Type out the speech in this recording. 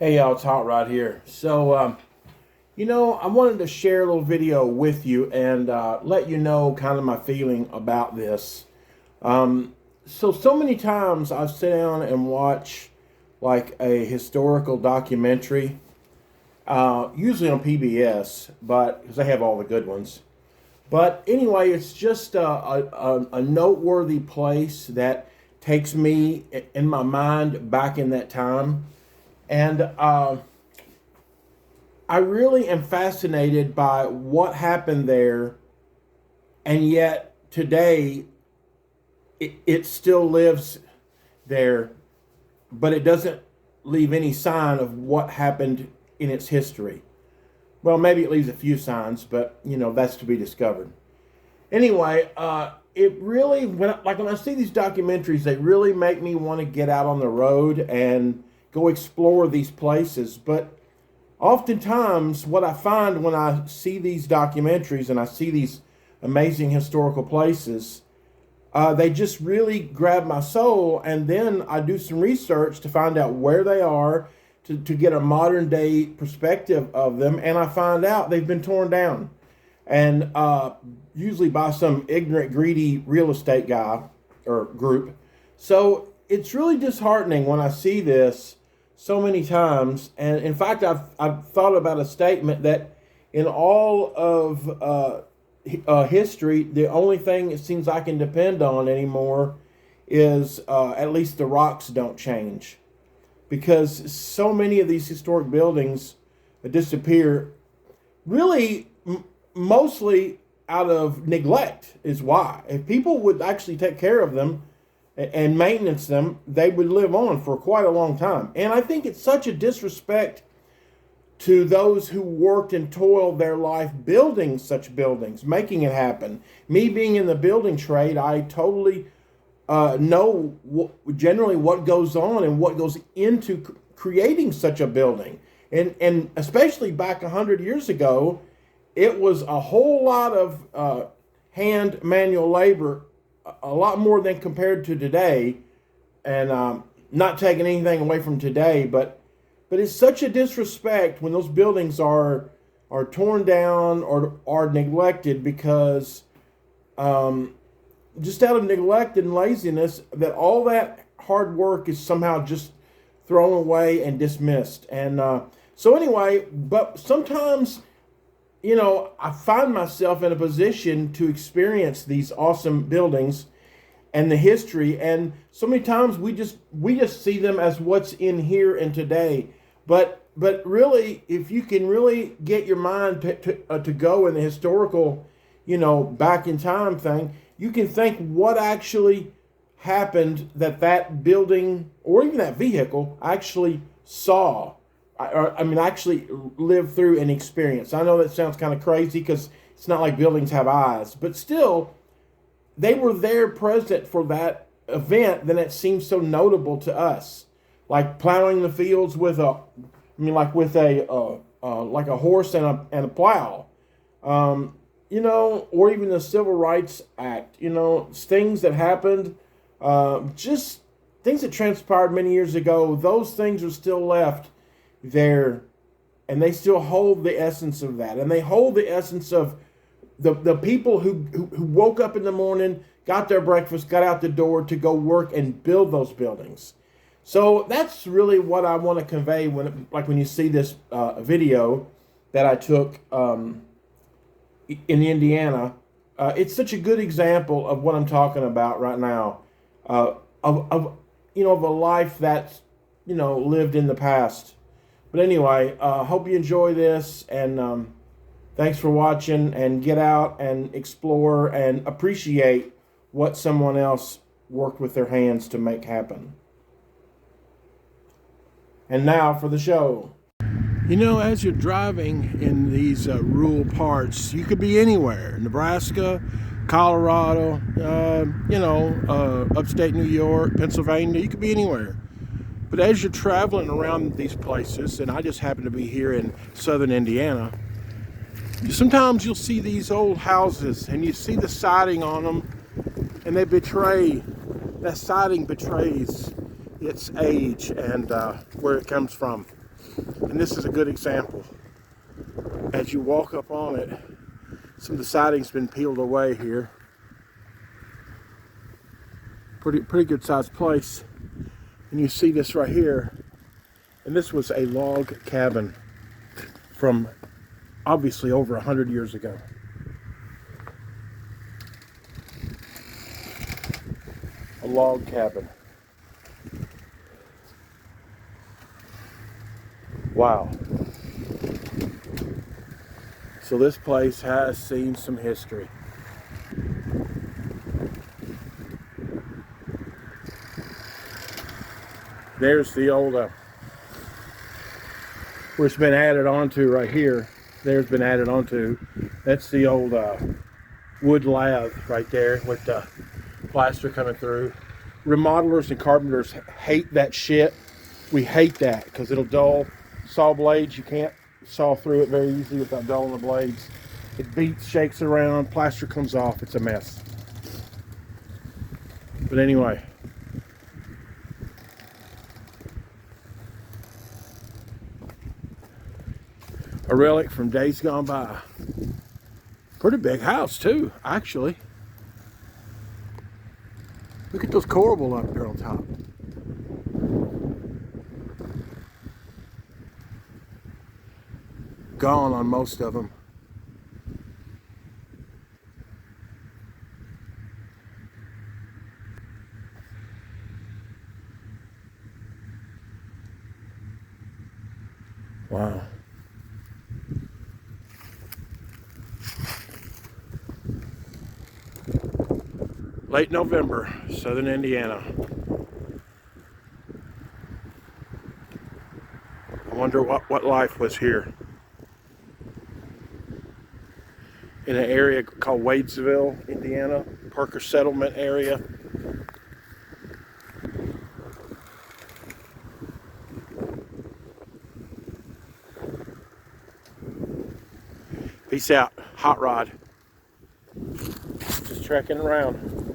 Hey y'all, it's Hot Rod here. I wanted to share a little video with you and let you know kind of my feeling about this. So many times I sit down and watch like a historical documentary, usually on PBS, but because they have all the good ones. But anyway, it's just a noteworthy place that takes me in my mind back in that time. And I really am fascinated by what happened there, and yet today it still lives there, but it doesn't leave any sign of what happened in its history. Well, maybe it leaves a few signs, but that's to be discovered. Anyway, it really when I see these documentaries, they really make me want to get out on the road and go explore these places. But oftentimes, what I find when I see these documentaries and I see these amazing historical places, they just really grab my soul. And then I do some research to find out where they are, to get a modern day perspective of them. And I find out they've been torn down. And usually by some ignorant, greedy real estate guy or group. So it's really disheartening when I see this so many times. And in fact, I've thought about a statement that in all of history, the only thing it seems I can depend on anymore is at least the rocks don't change. Because so many of these historic buildings disappear really mostly out of neglect is why. If people would actually take care of them and maintenance them, they would live on for quite a long time. And I think it's such a disrespect to those who worked and toiled their life building such buildings, making it happen. Me being in the building trade, I totally know generally what goes on and what goes into creating such a building. And especially back 100 years ago, it was a whole lot of hand manual labor, a lot more than compared to today. And not taking anything away from today, but it's such a disrespect when those buildings are torn down or are neglected because just out of neglect and laziness, that all that hard work is somehow just thrown away and dismissed. And so anyway, but sometimes I find myself in a position to experience these awesome buildings and the history, and so many times we just see them as what's in here and today. But really, if you can really get your mind to go in the historical, back in time thing, you can think what actually happened that building or even that vehicle actually saw. Actually lived through and experienced. I know that sounds kind of crazy because it's not like buildings have eyes, but still, they were there present for that event. Then it seems so notable to us, like plowing the fields with like a horse and a plow, or even the Civil Rights Act. Things that happened, just things that transpired many years ago. Those things are still left there, and they still hold the essence of that, and they hold the essence of the people who woke up in the morning, got their breakfast, got out the door to go work and build those buildings. So that's really what I want to convey when you see this video that I took in Indiana. It's such a good example of what I'm talking about right now, of a life that's lived in the past. But anyway, hope you enjoy this, and thanks for watching, and get out and explore and appreciate what someone else worked with their hands to make happen. And now for the show. As you're driving in these rural parts, you could be anywhere. Nebraska, Colorado, upstate New York, Pennsylvania, you could be anywhere. But as you're traveling around these places, and I just happen to be here in southern Indiana, sometimes you'll see these old houses and you see the siding on them, and that siding betrays its age and where it comes from. And this is a good example. As you walk up on it, some of the siding's been peeled away here. Pretty good sized place. And you see this right here. And this was a log cabin from obviously over 100 years ago. A log cabin. Wow. So this place has seen some history. There's the old, where it's been added onto right here. There's been added onto. That's the old wood lath right there with the plaster coming through. Remodelers and carpenters hate that shit. We hate that because it'll dull saw blades. You can't saw through it very easily without dulling the blades. It beats, shakes around, plaster comes off. It's a mess. But anyway, a relic from days gone by. Pretty big house too, actually. Look at those coral up there on top. Gone on most of them. Wow. Late November, southern Indiana. I wonder what life was here. In an area called Wadesville, Indiana, Parker Settlement area. Peace out, Hot Rod. Just trekking around.